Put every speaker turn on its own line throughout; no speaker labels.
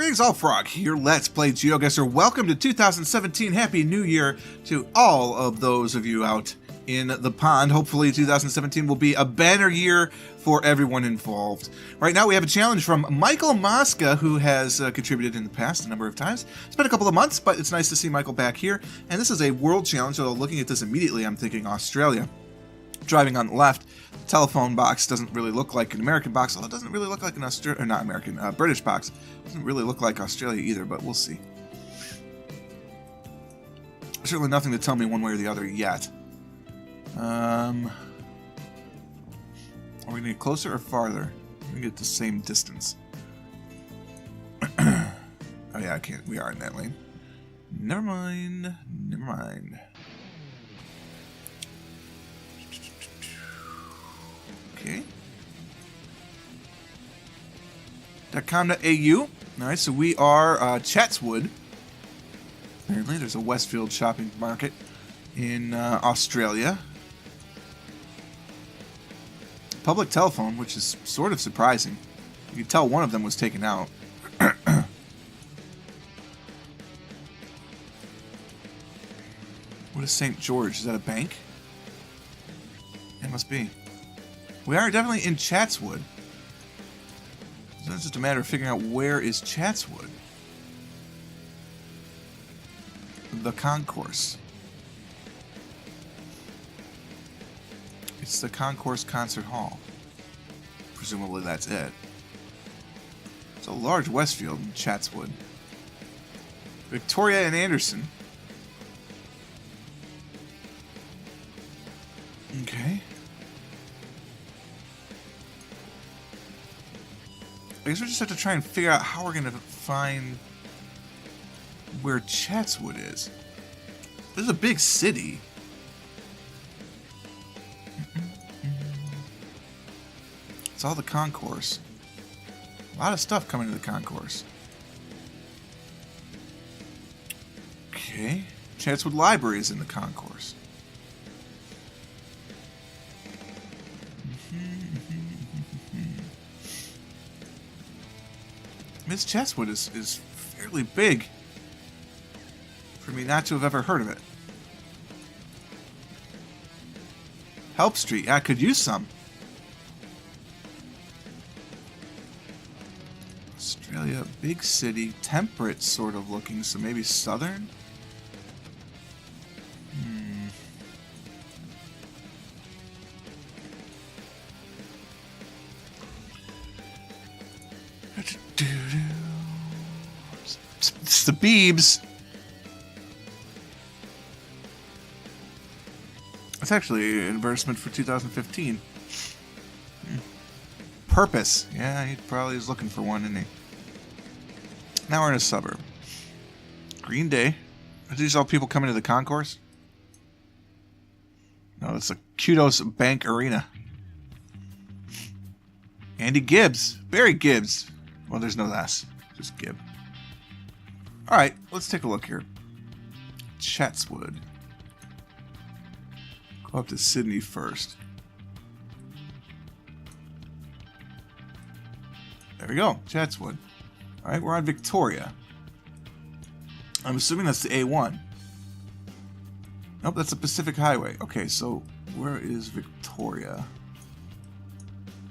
Greetings all frog here, let's play GeoGuessr. Welcome to 2017, Happy New Year to all of those of you out in the pond. Hopefully 2017 will be a banner year for everyone involved. Right now we have a challenge from Michael Mosca, who has contributed in the past a number of times. It's been a couple of months, but it's nice to see Michael back here. And this is a world challenge, so looking at this immediately I'm thinking Australia. Driving on the left, the telephone box doesn't really look like an American box, although it doesn't really look like an Australian, or not American, British box. Doesn't really look like Australia either, but we'll see. Certainly nothing to tell me one way or the other yet. Are we going to get closer or farther? We're going to get the same distance. Oh yeah, I can't. We are in that lane. Never mind. Never mind. Okay. .com.au. Alright, so we are Chatswood. Apparently there's a Westfield shopping market in Australia. Public telephone, which is sort of surprising. You can tell one of them was taken out. What is St. George? Is that a bank? It must be. We are definitely in Chatswood. So it's just a matter of figuring out where is Chatswood. The concourse. It's the Concourse Concert Hall. Presumably that's it. It's a large Westfield in Chatswood. Victoria and Anderson. Okay. I guess we just have to try and figure out how we're going to find where Chatswood is. This is a big city. It's all the concourse. A lot of stuff coming to the concourse. Okay. Chatswood Library is in the concourse. Miss Chatswood is fairly big for me not to have ever heard of it. Help Street. I could use some. Australia, big city, temperate sort of looking, so maybe southern? It's the Beebs. That's actually an advertisement for 2015. Purpose. Yeah, he probably is looking for one, isn't he? Now we're in a suburb. Green Day. Are these all people coming to the concourse? No, it's a Kudos Bank Arena. Andy Gibbs. Barry Gibbs. Well, there's no S. Just Gibb. Alright, let's take a look here. Chatswood. Go up to Sydney first. There we go, Chatswood. Alright, we're on Victoria. I'm assuming that's the A1. Nope, that's the Pacific Highway. Okay, so where is Victoria?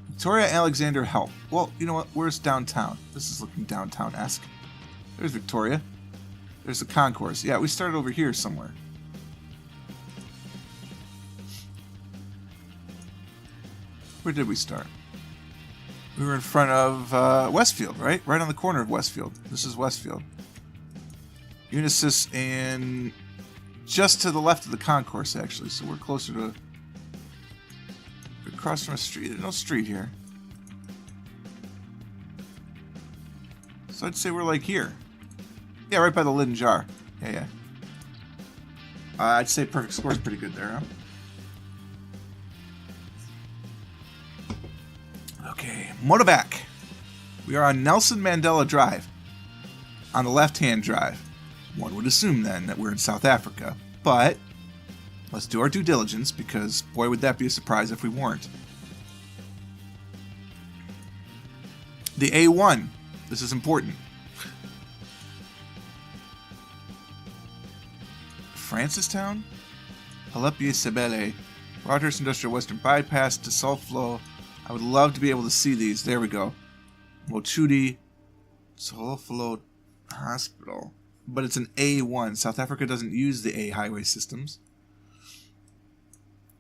Victoria Alexander Help. Well, you know what? Where's downtown? This is looking downtown-esque. There's Victoria. There's the concourse. Yeah, we started over here somewhere. Where did we start? We were in front of Westfield, right? Right on the corner of Westfield. This is Westfield. Unisys and just to the left of the concourse, actually. So we're closer to... across from a street. There's no street here. So I'd say we're like here. Yeah, right by the lid and jar. Yeah. I'd say perfect score's pretty good there, huh? Okay, Motovac. We are on Nelson Mandela Drive. On the left-hand drive. One would assume then that we're in South Africa. But let's do our due diligence because boy would that be a surprise if we weren't. The A1. This is important. Francistown? Halepie Sebele. Broadhurst Industrial Western Bypass to Solflo. I would love to be able to see these. There we go. Mochudi Solflo Hospital. But it's an A1. South Africa doesn't use the A highway systems.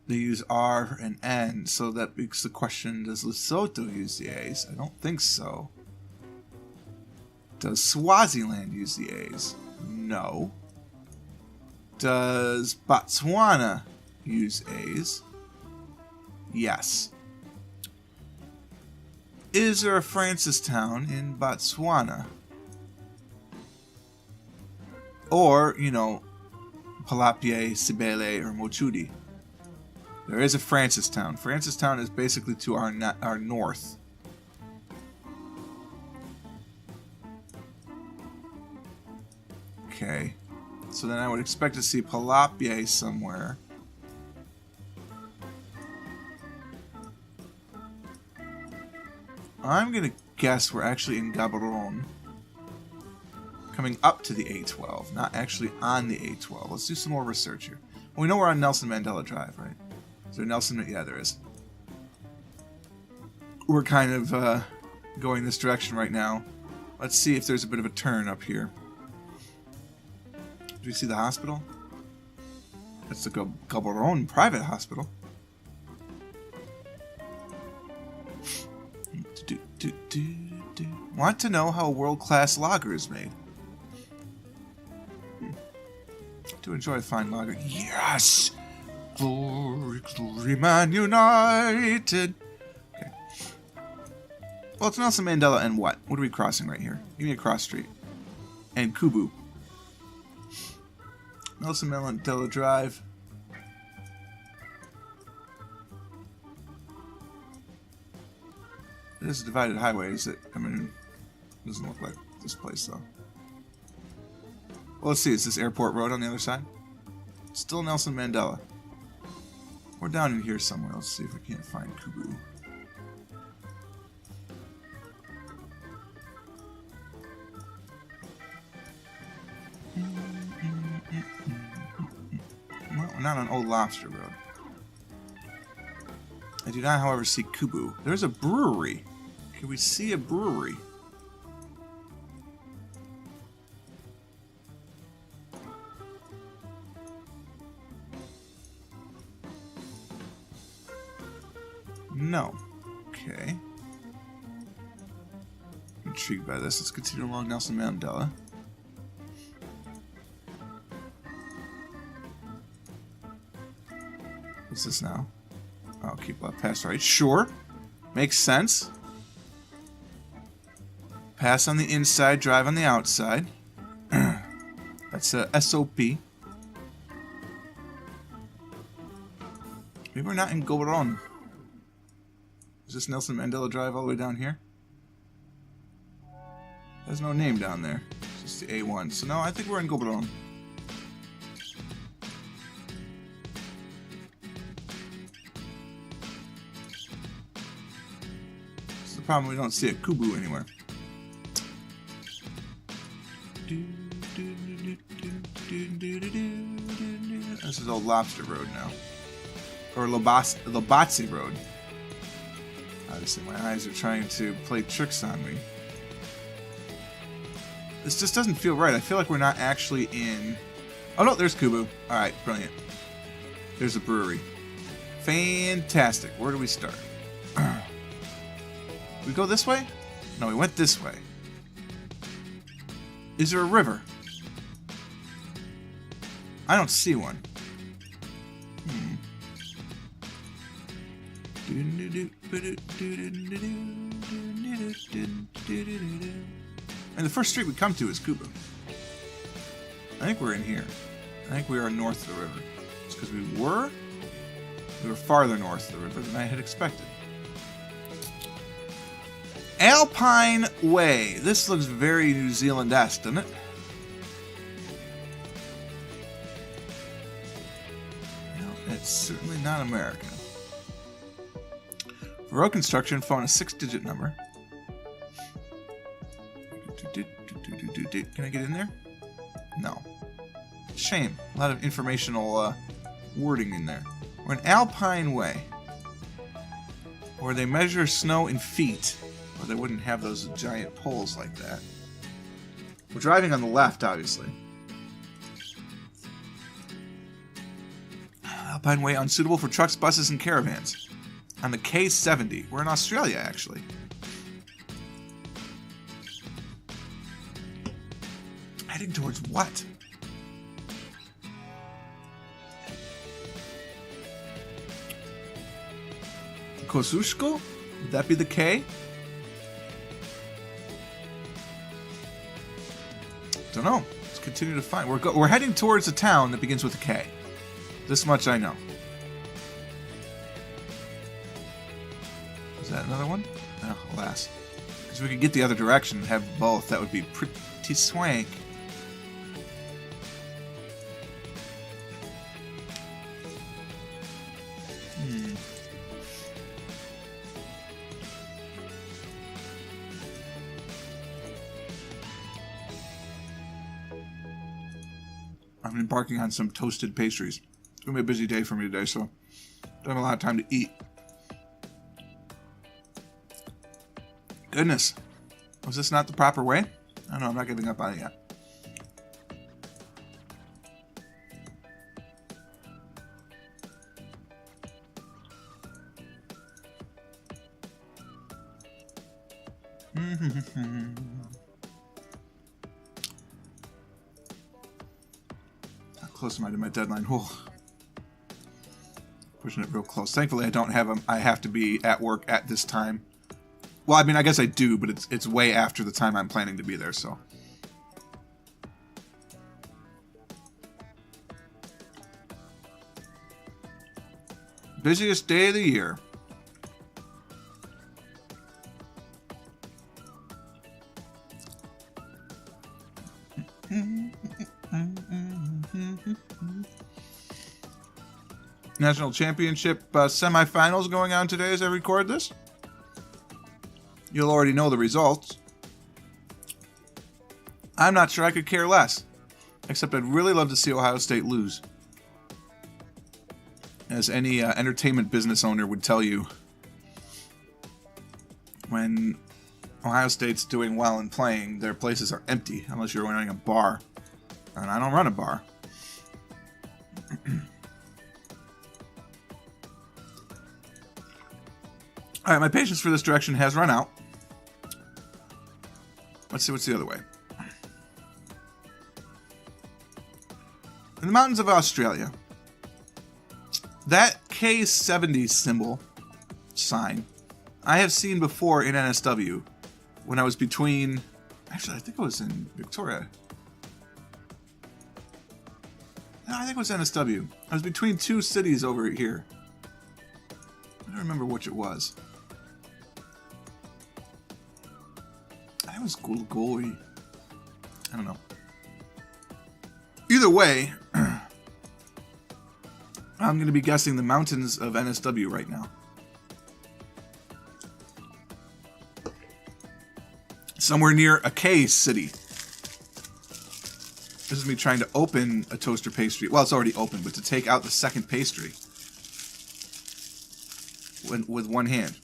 They use R and N. So that begs the question, does Lesotho use the A's? I don't think so. Does Swaziland use the A's? No. Does Botswana use A's? Yes. Is there a Francistown in Botswana? Or, you know, Palapie, Sibele, or Mochudi. There is a Francistown. Francistown is basically to our north. Okay. So then I would expect to see Palapie somewhere. I'm going to guess we're actually in Gaborone. Coming up to the A12, not actually on the A12. Let's do some more research here. Well, we know we're on Nelson Mandela Drive, right? Is there Nelson? Yeah, there is. We're kind of going this direction right now. Let's see if there's a bit of a turn up here. Do you see the hospital? That's the Gaborone private hospital. Want to know how a world-class lager is made? To enjoy a fine lager. Yes! Glory, glory, man united! Okay. Well, it's Nelson Mandela and what? What are we crossing right here? Give me a cross street. And Kubu. Nelson Mandela Drive. It is a divided highway, is it? I mean, it doesn't look like this place, though. Well, let's see. Is this Airport Road on the other side? Still Nelson Mandela. We're down in here somewhere. Let's see if we can't find Kubu. Well, we're not on Old Lobster Road. I do not, however, see Kubu. There's a brewery. Can we see a brewery? No. Okay. Intrigued by this. Let's continue along Nelson Mandela. What's this now? Oh, keep left, pass right. Sure. Makes sense. Pass on the inside, drive on the outside. That's a SOP. Maybe we're not in Gaborone. Is this Nelson Mandela Drive all the way down here? There's no name down there. It's just the A1. So no, I think we're in Gaborone. It's the problem, we don't see a Kubu anywhere. This is Old Lobster Road now. Or Lobatse Road. Obviously, my eyes are trying to play tricks on me. This just doesn't feel right. I feel like we're not actually in... Oh, no, there's Kubu. All right, brilliant. There's a brewery. Fantastic. Where do we start? We go this way? No, we went this way. Is there a river? I don't see one. And the first street we come to is Kubu. I think we're in here. I think we are north of the river. It's because we were farther north of the river than I had expected. Alpine Way. This looks very New Zealand-esque, doesn't it? No, it's certainly not American. For road construction, phone a 6-digit number. Can I get in there? No. Shame. A lot of informational wording in there. We're in Alpine Way, where they measure snow in feet. Or they wouldn't have those giant poles like that. We're driving on the left, obviously. Alpine Way unsuitable for trucks, buses, and caravans. On the K70. We're in Australia, actually. Heading towards what? Kosciuszko? Would that be the K? Don't know. Let's continue to find. We're heading towards a town that begins with a K. This much I know. Is that another one? Oh, alas. Because we could get the other direction and have both. That would be pretty swank. I'm embarking on some toasted pastries. It's going to be a busy day for me today, so don't have a lot of time to eat. Goodness. Was this not the proper way? I don't know, I'm not giving up on it yet. How close am I to my deadline? Whew. Pushing it real close. Thankfully, I don't have them. I have to be at work at this time. Well, I mean, I guess I do, but it's way after the time I'm planning to be there, so. Busiest day of the year. National Championship semifinals going on today as I record this. You'll already know the results. I'm not sure I could care less. Except I'd really love to see Ohio State lose. As any entertainment business owner would tell you, when Ohio State's doing well and playing, their places are empty unless you're running a bar. And I don't run a bar. Alright, my patience for this direction has run out. Let's see what's the other way. In the mountains of Australia, that K70 symbol, sign, I have seen before in NSW when I was between... Actually, I think it was in Victoria. No, I think it was NSW. I was between two cities over here. I don't remember which it was. I think it was Gulgoi. I don't know. Either way, I'm going to be guessing the mountains of NSW right now. Somewhere near a K city. This is me trying to open a toaster pastry. Well, it's already open, but to take out the second pastry with one hand.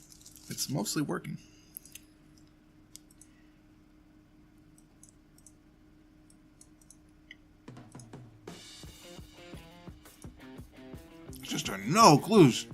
It's mostly working. Just are no clues.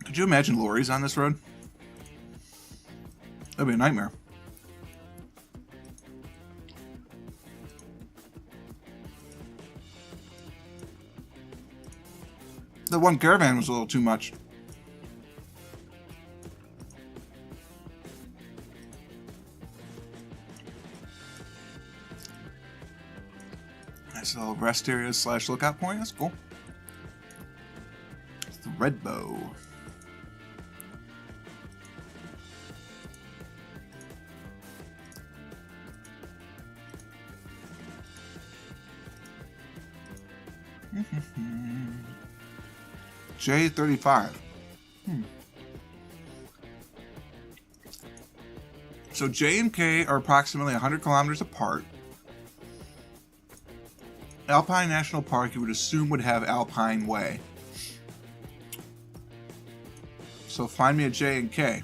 Could you imagine lorries on this road? That'd be a nightmare. The one caravan was a little too much. Nice little rest area / lookout point. That's cool. It's the Red Bow. J35. So J and K are approximately 100 kilometers apart. Alpine National Park, you would assume, would have Alpine Way. So find me a J and K.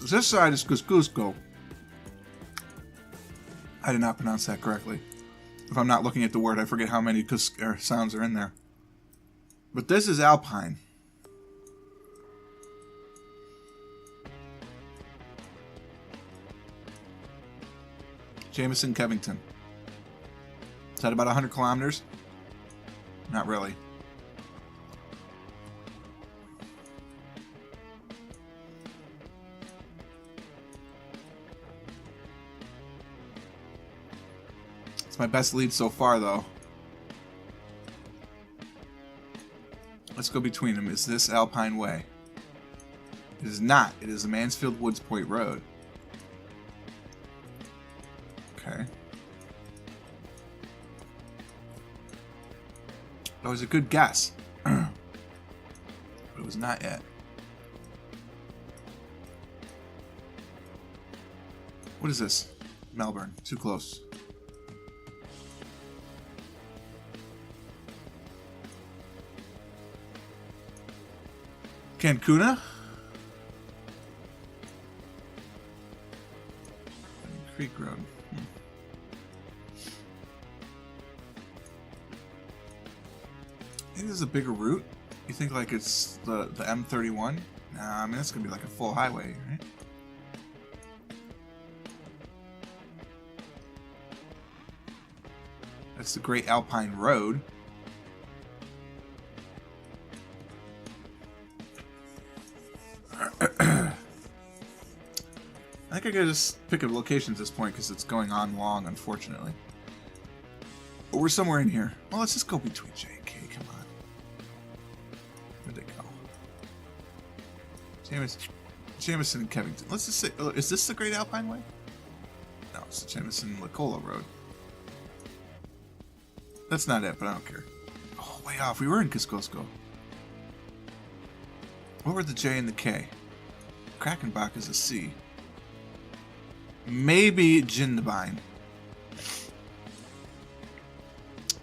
This side is Cusco. I did not pronounce that correctly. If I'm not looking at the word, I forget how many sounds are in there. But this is Alpine. Jameson, Covington. Is that about 100 kilometers? Not really. It's my best lead so far, though. Let's go between them. Is this Alpine Way? It is not. It is the Mansfield Woods Point Road. Okay. That was a good guess. But it was not yet. What is this? Melbourne. Too close. Cancuna? Creek Road. I think this is a bigger route. You think like it's the M31? Nah, I mean that's gonna be like a full highway, right? That's the Great Alpine Road. I think I gotta just pick a location at this point because it's going on long, unfortunately. But we're somewhere in here. Well, let's just go between J and K. Come on. Where'd they go? Jameson and Covington. Let's just say, is this the Great Alpine Way? No, it's the Jameson-Lacola Road. That's not it, but I don't care. Oh, way off. We were in Cusco. What were the J and the K? Krakenbach is a C. Maybe Jindabyne.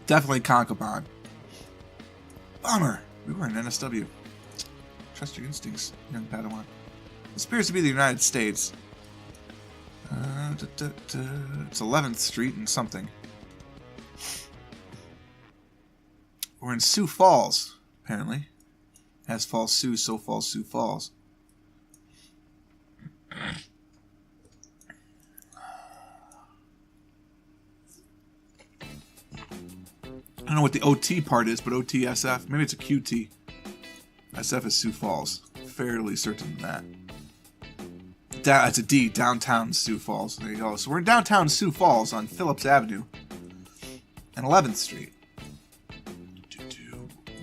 Definitely Concoban. Bummer. We were in NSW. Trust your instincts, young Padawan. This appears to be the United States. It's 11th Street and something. We're in Sioux Falls, apparently. As falls Sioux, so falls Sioux Falls. I don't know what the OT part is, but OTSF. Maybe it's a QT. SF is Sioux Falls. Fairly certain of that. It's a D. Downtown Sioux Falls. There you go. So we're in downtown Sioux Falls on Phillips Avenue and 11th Street.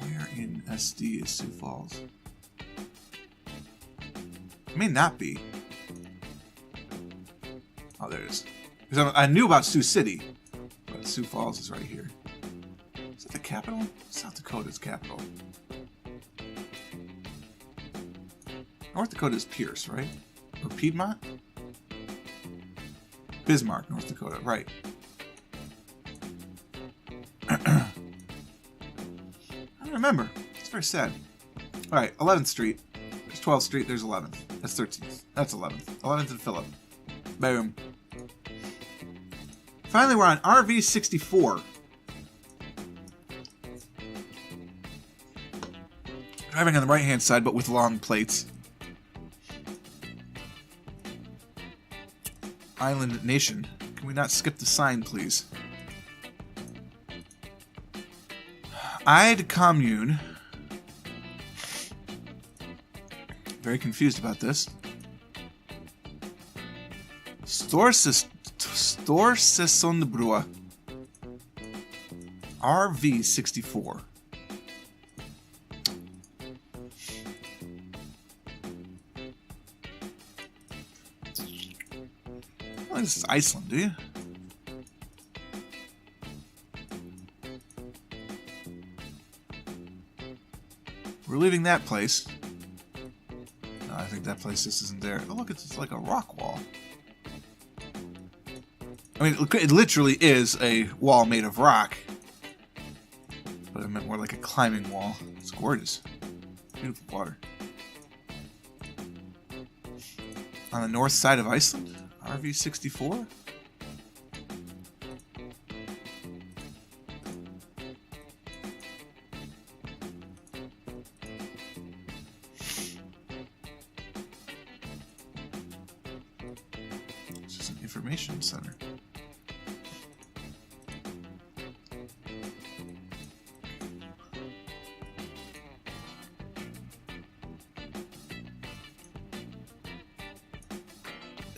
Where in SD is Sioux Falls? It may not be. Oh, there it is. Because I knew about Sioux City, but Sioux Falls is right here. Is that the capital? South Dakota's capital. North Dakota is Pierce, right? Or Piedmont? Bismarck, North Dakota, right. I don't remember. It's very sad. Alright, 11th Street. There's 12th Street, there's 11th. That's 13th. That's 11th. 11th and Phillip. Boom. Finally, we're on RV 64. Driving on the right-hand side, but with long plates. island nation. Can we not skip the sign, please? Ide commune. Very confused about this. Storsesundbrua. RV64. Oh, this is Iceland, do you? We're leaving that place. No, I think that place just isn't there. Oh, look, it's like a rock wall. I mean, it literally is a wall made of rock. But I meant more like a climbing wall. It's gorgeous. Beautiful water. On the north side of Iceland? RV64? It's just an information center.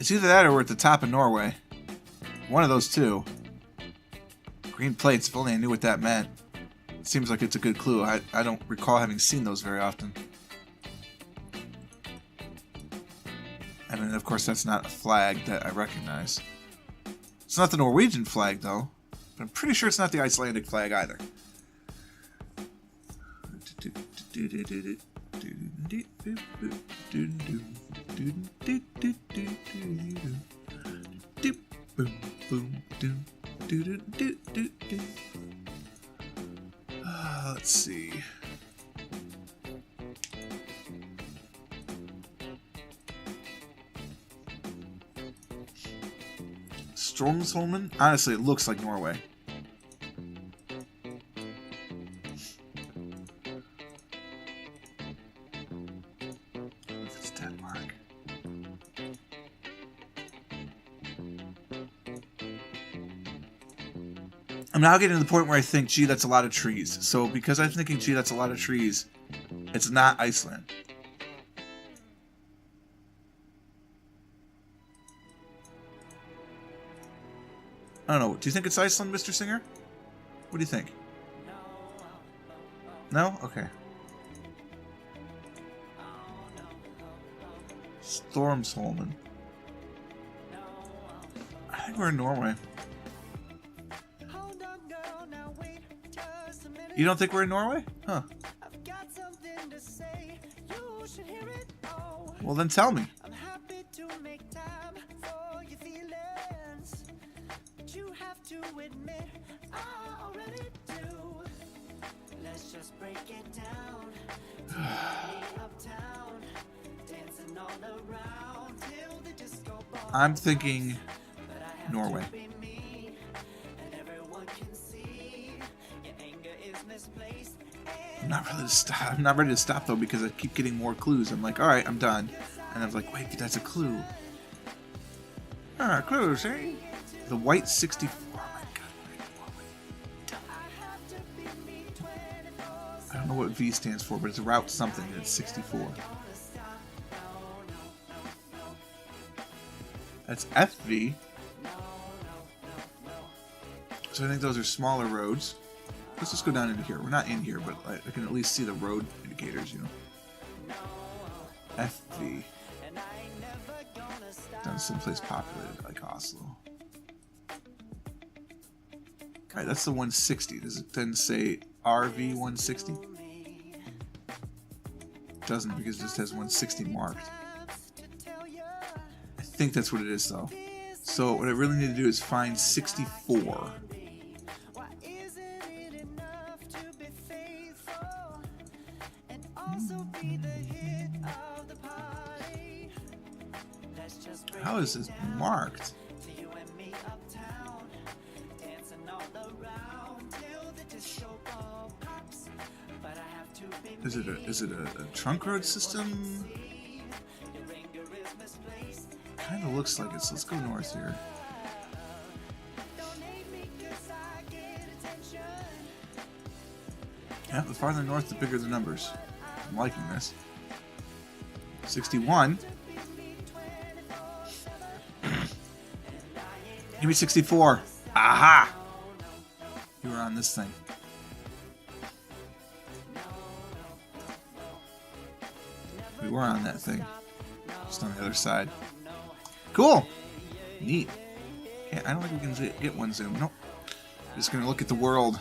It's either that or we're at the top of Norway. One of those two. Green plates, if only I knew what that meant. It seems like it's a good clue. I don't recall having seen those very often. I mean, of course, that's not a flag that I recognize. It's not the Norwegian flag, though. But I'm pretty sure it's not the Icelandic flag either. Let's see. Stromsholmen? Honestly, it looks like Norway. It's Denmark. I'm now getting to the point where I think, gee, that's a lot of trees. So because I'm thinking, gee, that's a lot of trees, it's not Iceland. I don't know. Do you think it's Iceland, Mr. Singer? What do you think? No? Okay. Stormsholmen. I think we're in Norway. You don't think we're in Norway? Huh. Well, then tell me. I'm thinking Norway. I'm not ready to stop though because I keep getting more clues. I'm like, all right, I'm done, and I'm like, wait, that's a clue. Ah, clues, eh? The white 64. Oh my god! I don't know what V stands for, but it's route something. That's 64. That's FV. So I think those are smaller roads. Let's just go down into here. We're not in here, but I can at least see the road indicators, you know. FV. Down someplace populated, like Oslo. Alright, that's the 160. Does it then say RV 160? It doesn't, because it just has 160 marked. I think that's what it is, though. So what I really need to do is find 64. How is this marked? Is it a trunk road system? Kind of looks like it, so let's go north here. Yeah, the farther north, the bigger the numbers. I'm liking this. 61. Give me 64. Aha! You were on this thing. We were on that thing. Just on the other side. Cool! Neat. Okay, I don't think we can get one zoom. Nope. Just gonna look at the world.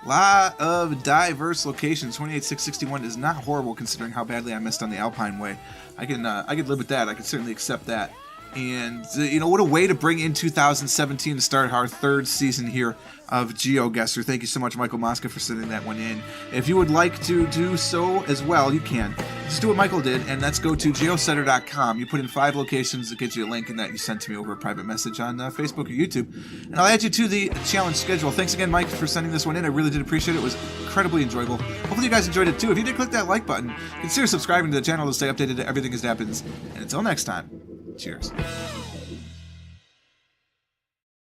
Lot of diverse locations. 28,661 is not horrible considering how badly I missed on the Alpine Way. I could live with that. I could certainly accept that. And you know, what a way to bring in 2017 to start our third season here of GeoGuessr. Thank you so much, Michael Mosca, for sending that one in. If you would like to do so as well, you can. Just do what Michael did, and let's go to geosetter.com. You put in 5 locations, it gets you a link, and that you sent to me over a private message on Facebook or YouTube. And I'll add you to the challenge schedule. Thanks again, Mike, for sending this one in. I really did appreciate it. It was incredibly enjoyable. Hopefully you guys enjoyed it too. If you did, click that like button. Consider subscribing to the channel to stay updated to everything as it happens. And until next time, cheers.